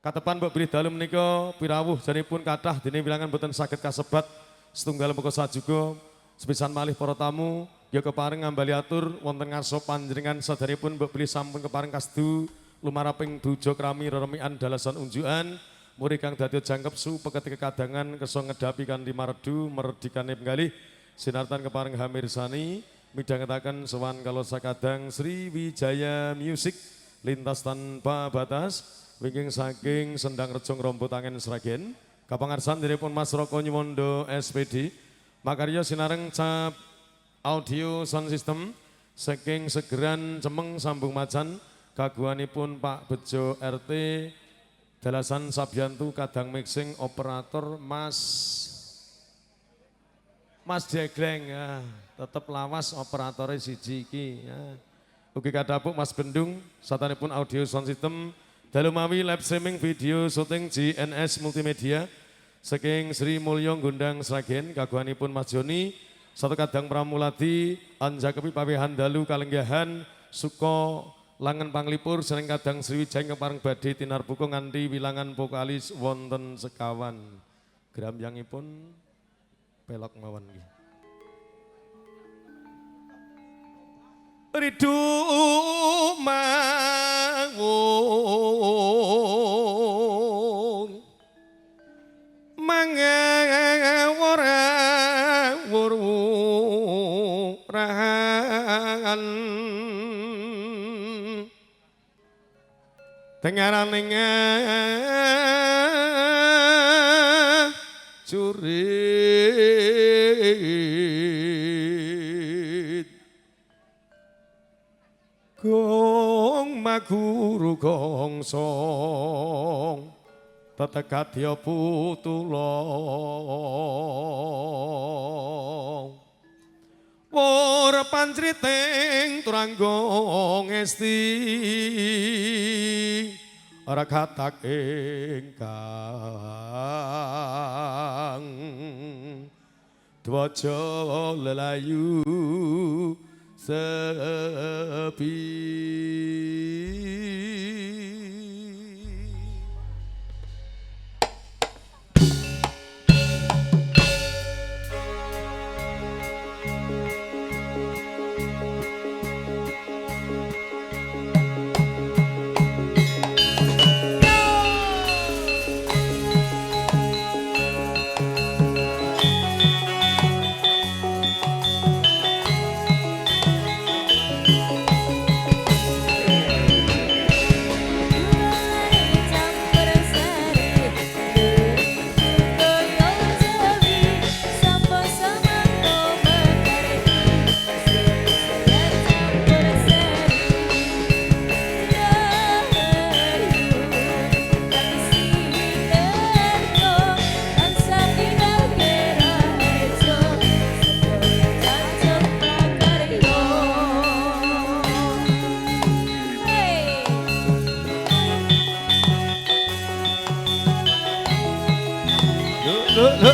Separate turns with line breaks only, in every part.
Katepan mbok beri dalu menika pirawuh janipun kathah dene wilangan boten saged kasebat setunggal moko sajuga sepisan malih para tamu ya kepareng ngambali atur wonten ngarsa panjenengan saderepun mbok beri sampun kepareng kasdu lumaraping duja krami reremikan dalasan unjukan muri kang dadi jangkep su peket kekadangan kersa ngedapi kanthi maredu meredikane penggalih sinartan kepareng hamirsani midhangetaken sowan kala sakadang Sri Wijaya Music lintas tanpa batas wingking saking Sendang Rejo Ngrombo Tangen Sragen kapangarsan diripun Mas Roko Nyumondo SPD makarya sinareng cap audio sound system saking Segeran Cemeng Sambung Macan kaguanipun Pak Bejo RT Dalasan Sabiantu kadang mixing operator Mas Jegleng ya, tetep lawas operatornya siji iki ya. Ugi kadapuk Mas Bendung satanipun audio sound system dalu mawi live streaming video syuting GNS Multimedia saking Sri Mulyo Gondang Sragen kagunganipun Mas Joni satu kadang pramuladi anjakepi pawehan dalu kalenggahan suka langen panglipur sering kadang Sri Wijaya kepareng badhe tinarbuka nganti wilangan vokalis wonten sekawan grambyanipun pelok mawon nggih. Ridu mawon mangewurahan tengaraning curit gong maguru gong song tetekadya putulong wara pancriting turangga ngesti ora katak ingkang dwaja lelayu sepi.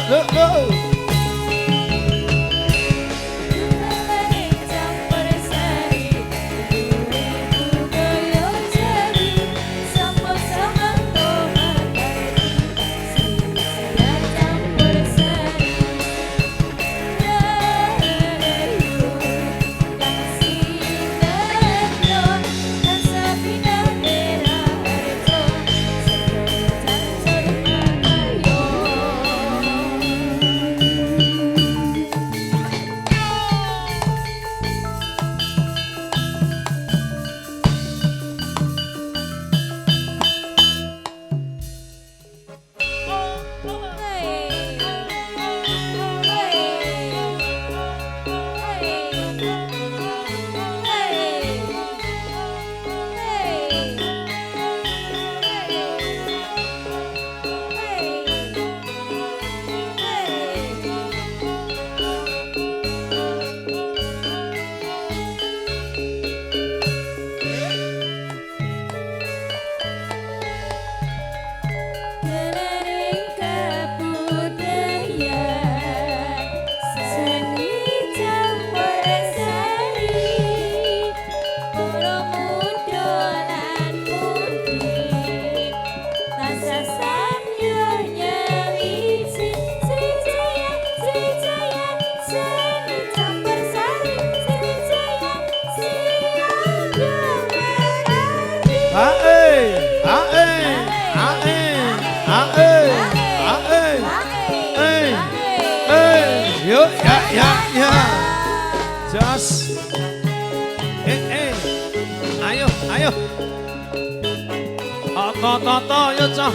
Go! Toto yo cah.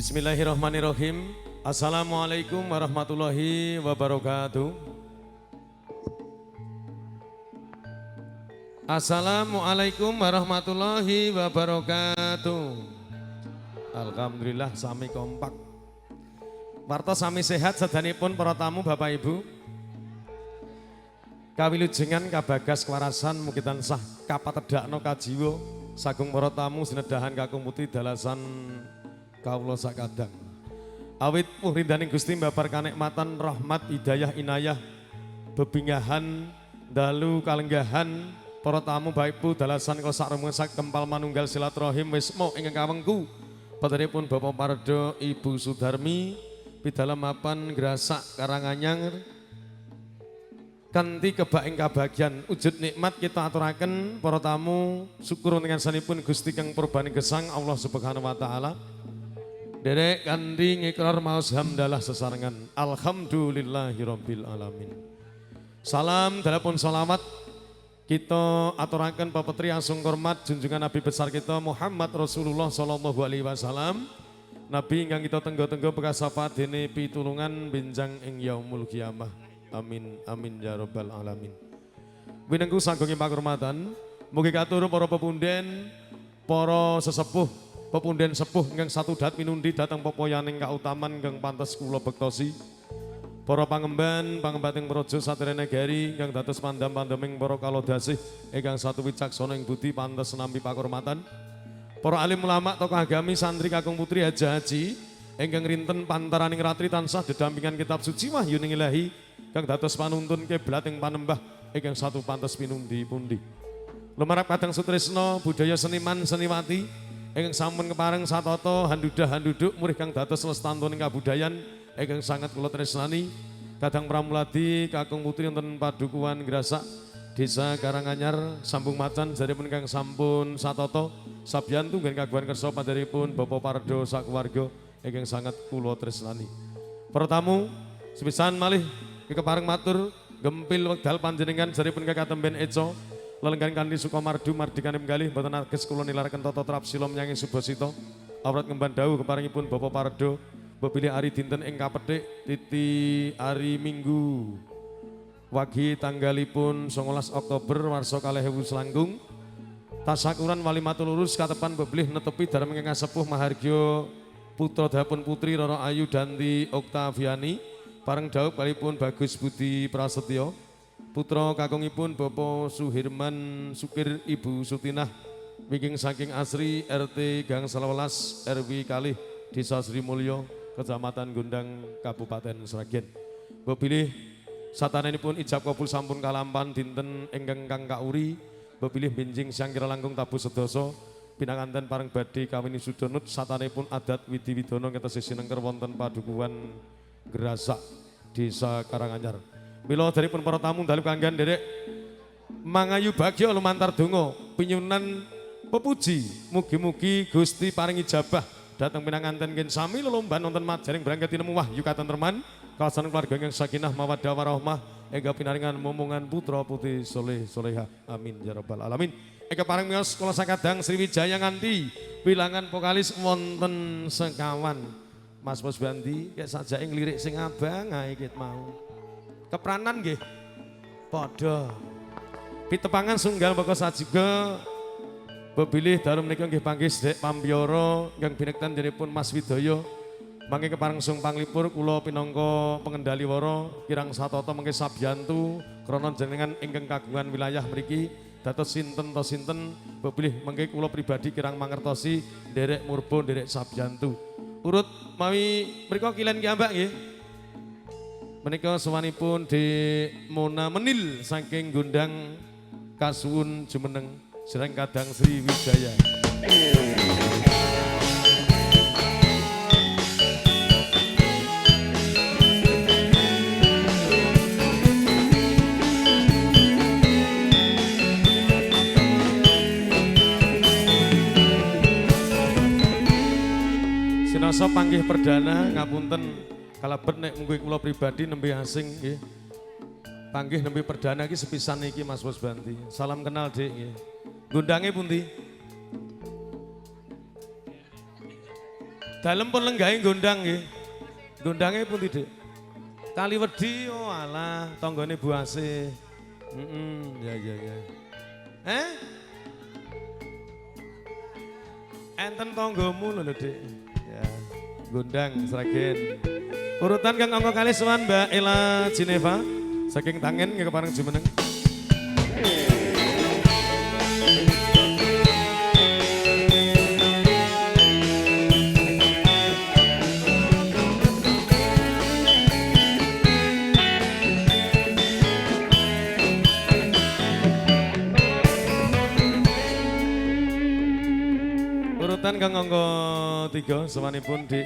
Bismillahirrahmanirrahim. Assalamualaikum warahmatullahi wabarakatuh. Assalamualaikum warahmatullahi wabarakatuh. Alhamdulillah sami kompak. Warta sami sehat sedanipun para tamu Bapak Ibu. Kawilujengan kabagas kewarasan mugi tansah kapatedhakno kajiwa sagung para tamu sinedahan kakung putri dalasan kawula sakadang. Awit muhrindaning Gusti mbabar kanikmatan rahmat hidayah inayah bebingahan dalu kalenggahan para tamu Bapak Ibu dalasan kula sakremesak kempal manunggal silaturahim wisma ingkang kawengku padanipun Bapak Pardo Ibu Sudarmi pidalem mapan Grasak Karanganyar kanthi kebak ing kabagyan wujud nikmat kita aturaken para tamu syukur dengan sanipun Gusti kang purbani gesang Allah Subhanahu wa taala. Derek kanthi ngikrar maos hamdalah sesarengan alhamdulillahirabbil alamin. Salam dalapun salawat kita aturaken papetri asung hormat junjungan Nabi besar kita Muhammad Rasulullah sallallahu alaihi wasallam. Nabi ingkang kita tenggo-tenggo bekas syafaat dene pitulungan benjang ing yaumul kiamah. Amin amin ya rabbal alamin. Winengku saggunging pakurmatan mugi katurun para pepunden, para sesepuh pepunden sepuh ingkang satu dat minundi datang popoyaning kautaman ingkang pantes kula bektosi. Para pangemban, pangembating praja satria negari ingkang dados pandam-pandaming para kalodasih ingkang satu wicaksana ing budi pantes nampi pakurmatan. Para alim ulama tokoh agami santri kakung putri haji ingkang rinten pantaraning ratri tansah dedampingan kitab suci wahyuning ilahi kang dados panuntun kiblat ing panembah ingkang satu pantes pinundi-pundi. Lumarap kadang sutresna budaya seniman seniwati ingkang sampun kepareng satata handudah-handuduk murih kang dados lestantuning kabudayan ingkang sangat kula tresnani. Kadang pramuladi kakung putri wonten padukuhan Grasak Desa Karanganyar Sambung Macan jaripun kang sampun satata sabyantu nggen kagungan kersa paderipun Bapak Pardo sakeluarga ingkang sangat kula tresnani. Para tamu sepisan malih kepareng matur gempil wekdal panjenengan jaripun kakatemben eco lelenggan kanthi Sukomardu mardikaning kalih mboten ages kula nilaraken tata trap sila menyangi Subasita awrat ngemban dawuh keparengipun Bapak Pardo bepilih ari dinten ing kapethik titi ari Minggu wagi tanggalipun 19 Oktober warsa 2000 selangkung tasakuran wali matur lurus katepan bebelih netepi darem ingkang sepuh mahargya putra dapun putri Roro Ayu Danti Oktaviani pareng dawuh kalipun Bagus Budi Prasetyo putra kakungipun Bapak Suhirman Sukir Ibu Sutinah wiking saking Asri RT Gang 11 RW kalih Desa Sri Mulyo Kecamatan Gondang Kabupaten Sragen. Bepilih satanenipun ijab kabul sampun kalampan dinten ingkang kang kauri bepilih benjing siang kira langkung tabu sedasa pinanganten pareng badhe kawini sudonut satanipun adat Widi Widono ngetes sinengker wonten padukuhan Grasak Desa Karanganyar. Mila daripun para tamu dalu kanggan derek mangayu bagya lumantar donga pinyunan pepuji mugi-mugi Gusti paring ijabah dateng pinanganten ken sami lelomban wonten majaring berangkat tinemu wahyu katentreman kawasan keluarga ingkang sakinah mawaddah warahmah engga pinaringan momongan putra putri soleh soleha amin ya rabbal alamin. Engga paring miyos kula sakadang Sriwijaya nganti wilangan vokalis wonten sekawan. Mas Bos Bandi kayak saja lirik sing abang ket mau kepranan nggih padha pitepangan sunggal baka sajiga bepilih dalu menika nggih panggih Dek Pambyara ingkang binektan jenipun Mas Widoyo mangke keparengsung panglipur kula pinangka pengendali wara kirang satata mengke sabyantu krana jenengan ingkang kagungan wilayah mriki dados sinten to sinten bepilih mengke kula pribadi kirang mangertosi nderek murba nderek sabyantu urut mawi mriko kilen ki ambak nggih. Menika sawanipun di Mona Menil saking Gondang Kasuwun Jumeneng Sreng Kadang Sriwijaya. Sinasa panggih perdana ngapunten kalebet nek mungguh kula pribadi nembe asing nggih. Panggih nembe perdana iki sepisan iki Mas Bos Banti. Salam kenal Dik nggih. Gondange pundi? Dalem pun lenggahe gondang nggih. Gondange pundi Dik? Kaliwedi oh alah tanggane Bu Asih. Ya. Enten tanggamu lho Dik. Ya. Gondang Sragen. Urutan kang angka kalih sowan Mbak Ella Geneva saking Tangen nggih kepareng jumeneng. Urutan kang angka 3 sawanipun Dik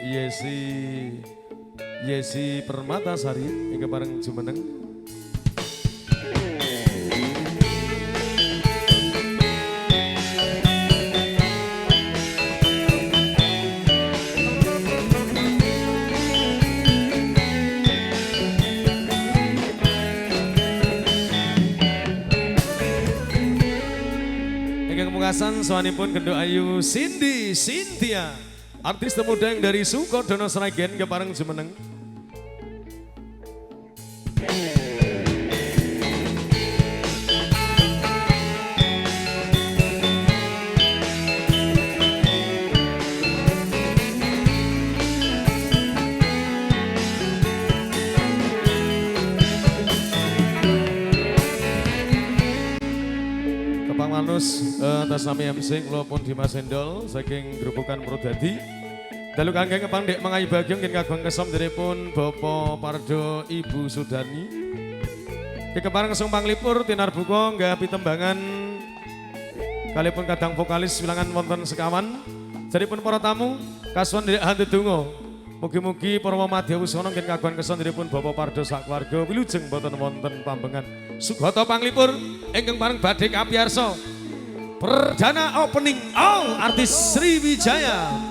Yesi Permatasari ingkang bareng jumeneng. Ingkang pungkasan sawanipun Gendok Ayu Cindy Cynthia artis termuda yang dari Sukodono Sragen kepareng jumeneng. Manus atas nama MC kula pun Dimas Hendol saking Grupukan Prodadi. Dalu kangge kepandhek mangayu bagyo nggih kagungan kesom deripun Bapak Pardo Ibu Sudani. Kekepareng kesung panglipur tinar buko nggak pitembangan kalipun kadang vokalis wilangan wonten sekawan. Jadi pun para tamu kasuan dari hantu dungo. Mugi-mugi para madya wusono nggih kagungan keson pun Bapak Pardo sak keluarga wilujeng boten wonten pambengan. Sugata panglipur ingkang pareng badhe kapiyarsa. Perdana opening artis Sriwijaya.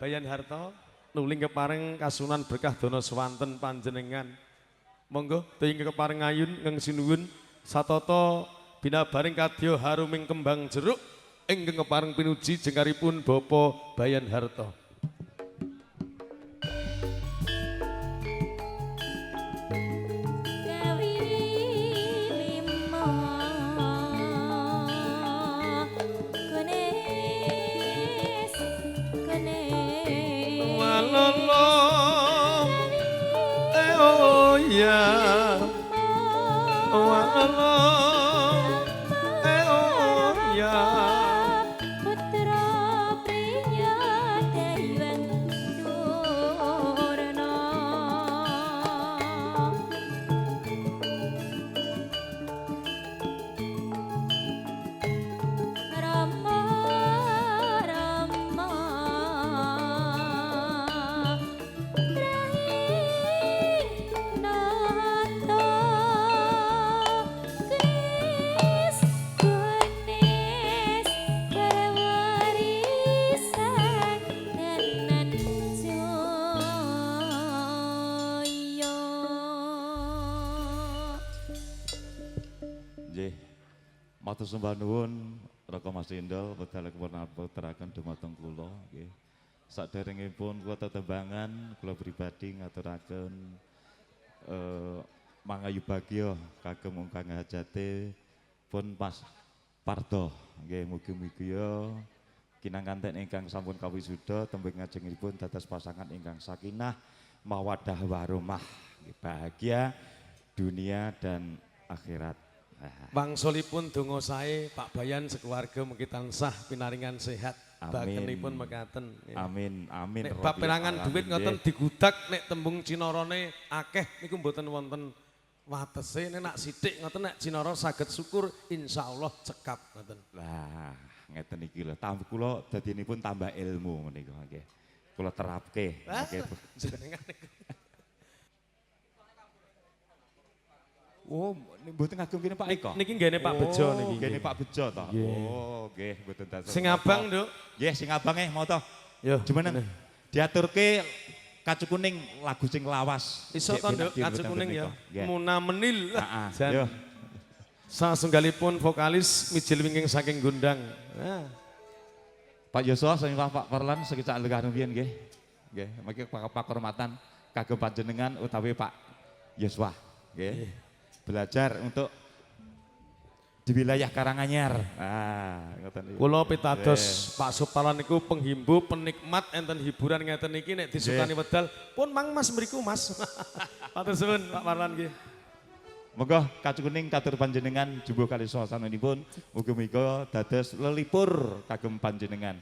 Bayan Harto nuling kepareng kasunan berkah dono swanten panjenengan. Monggo tuwing kepareng ayun ngeng sinuwun satata binabaring kadya haruming kembang jeruk ingkang kepareng pinuji jengkaripun Bapa Bayan Harto.
Matur sembah nuwun Raka Mas Indol wedal kepurna putraken dumateng kula nggih. Saderengipun kula tetembangan kula pribadi ngaturaken mangayu bagya kagem ingkang hajate pun Mas Parto nggih mugi-mugi kinanganten ingkang sampun kawisuda tembung ngajengipun dados pasangan ingkang sakinah mawaddah warahmah bahagia dunia dan akhirat.
Wangsulipun donga sae Pak Bayan sekeluarga mugi tansah pinaringan sehat. Bakenipun mekaten.
Amin amin.
Nek bab perangan duit ngoten digudak nek tembung Cinarane akeh niku mboten wonten watese nek nak sithik ngoten nek Cinara saged syukur insyaallah cekap ngoten.
Lah ngeten iki lho tambah kula dadinipun tambah ilmu menika nggih. Kula terapke nggih.
Jenengan niku.
Oh, mboten ngagem kene Pak Eko.
Niki nggene Pak Bejo niki.
Nggene Pak Bejo to. Oh, nggih mboten dados.
Sing abang, Nduk.
Nggih, sing abang mo to.
Yo.
Jumeneng. Diaturke kacu kuning lagu sing lawas.
Iso to, Nduk, kacu kuning ya. Muna menil.
Yo.
Sasunggalipun vokalis mijil wingking saking Gundang.
Pak Yosua sing Pak Parlan sekicak lenggah rumiyin nggih. Nggih, mangke pakurmatan kagem panjenengan utawi Pak Yosua. Nggih. Belajar untuk di wilayah Karanganyar.
Kula pitados Pak Supalan niku penghimbu, penikmat enten hiburan ngeten iki nek disukani wedal pun mang Mas mriku Mas. Matur suwun Pak Parlan nggih.
Monggo kacu kuning katur panjenengan jumbo kali swasananipun muga-muga dados lelipur kagem panjenengan.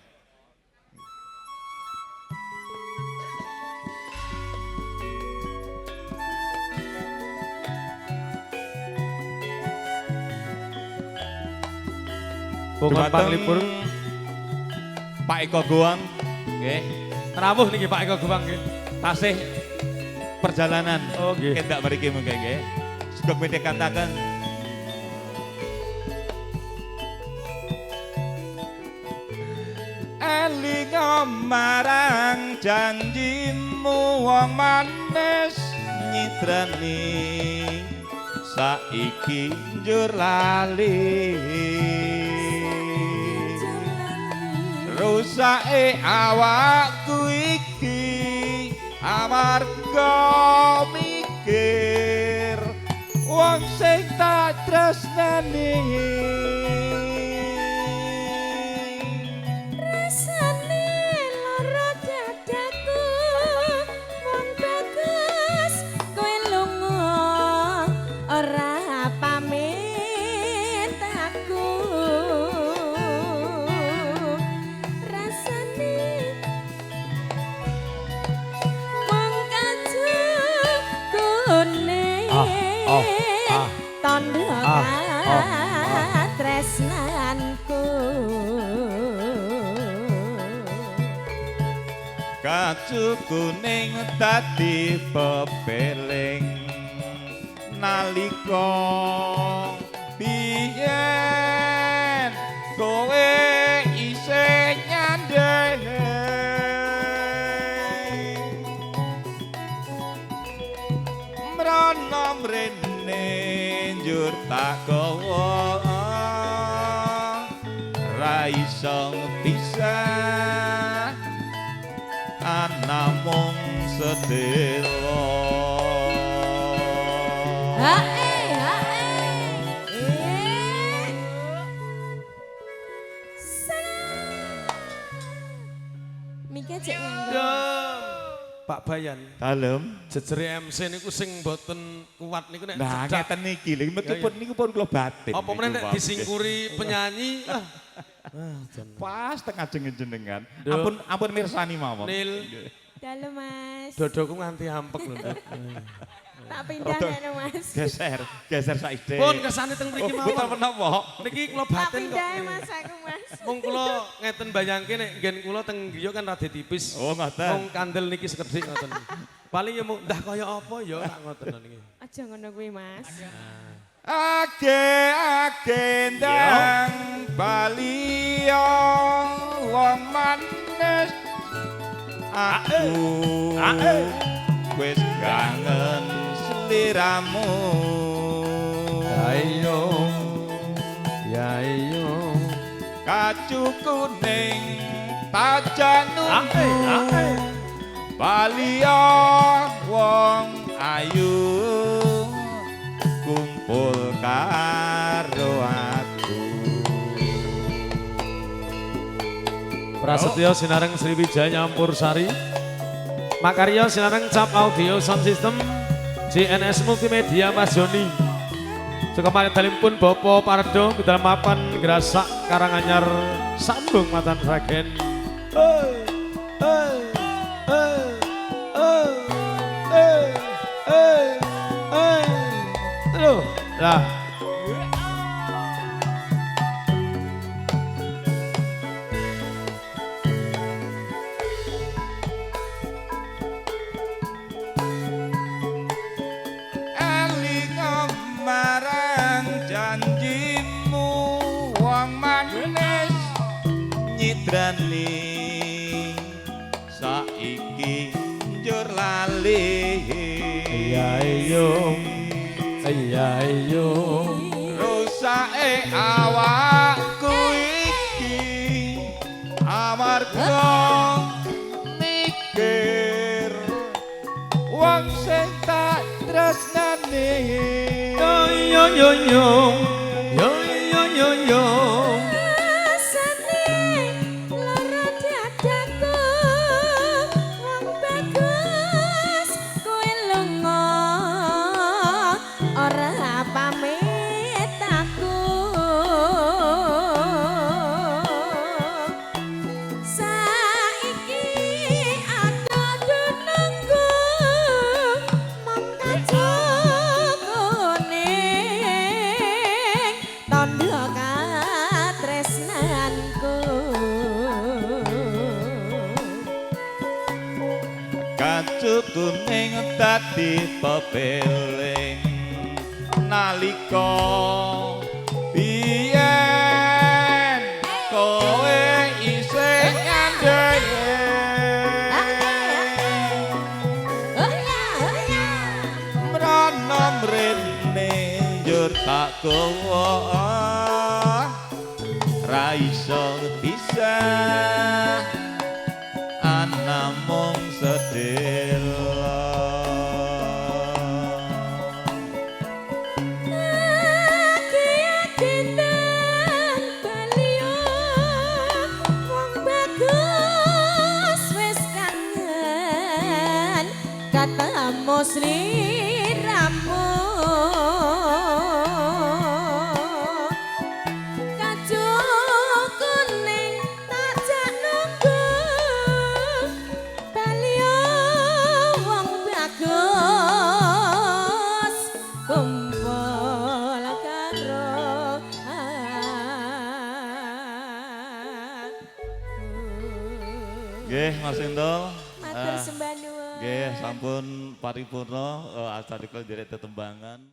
Bungan panglipur
Pak Eko Goang nggih.
Rawuh niki Pak Eko Goang nggih.
Tasih perjalanan
nggih.
Kendak mriki mengke nggih. Sugeng mete katakan eling marang janjimu wong manis nyidrani saiki njur lali. Rusake awakku iki amarga mikir wong sing tak tresnani.
Rasane lara dadaku wong bagus kowe lunga ora pamit aku. Tondo tresnanku
kacu kuning dadi pepeling nalika biyen kowe isih nyandhen mrene njur tak gawa ra iso bisa namung sedelo
Hae. Mika cek nganggo.
Pak Bayan,
dalem.
jejere MC niku sing mboten kuat niku nek
Nah,
cedak.
ngeten iki lho, meskipun niku pun kula batin.
Apa meneh nek
niku, Pak.
disingkuri penyanyi lah.
Pas tengah jenengan.
Duh.
Ampun mirsani mawon.
Nil,
Dalu Mas.
dodoku nganti ampek lho. Nduk.
Tak pindah nek Mas.
Geser saiki.
Pun kersane teng mriki
Mboten
mawon.
menapa.
Niki kula
Tak
batin kok.
pindah Mas aku Mas.
Mung kula ngeten bayangke nek nggen kula teng griya kan rada tipis.
Oh, ngoten.
Mung kandel niki sekedhik ngoten. Paling ya mung dah kaya apa ya tak ngoten niki.
Aja ngono kuwi Mas.
Age ndang Bali wong manis aku wis kangen sliramu
Ya iyo.
kacu kuning tajan nunggu Bali wong ayu kumpul karo aku
Prasetyo Sinareng Sriwijaya Nyampur Sari. Makarya Sinareng Cap Audio Sound System. JNS Multimedia Mas Joni. Sekamari dalipun Bopo Pardo dalam mapan Grasak Karanganyar Sambung Matan Ragen. Lah.
eling marang janjimu wong manis nyidrani saiki njur lali
Iya iyo. Iya iyo.
rusake awakku iki amarga mikir wong sing tak tresnani
Yo yo yo yo. Yo yo yo yo.
Rasane lara dadaku wong bagus kowe lunga ora pamit aku saiki aku nunggu mong kaca kuning tandha katresnanku
kacu kuning dadi pepeling nalika biyen kowe isih ngandhene mrana mrene njur tak gawa ra iso bisa namung sedelo
Katamu sliramu kacu kuning tajak nunggu balio wong bagus kumpul karo
nggih Mas Endol
matur sembah nuwun
nggih sampun paripurna acara kula nderek tetembangan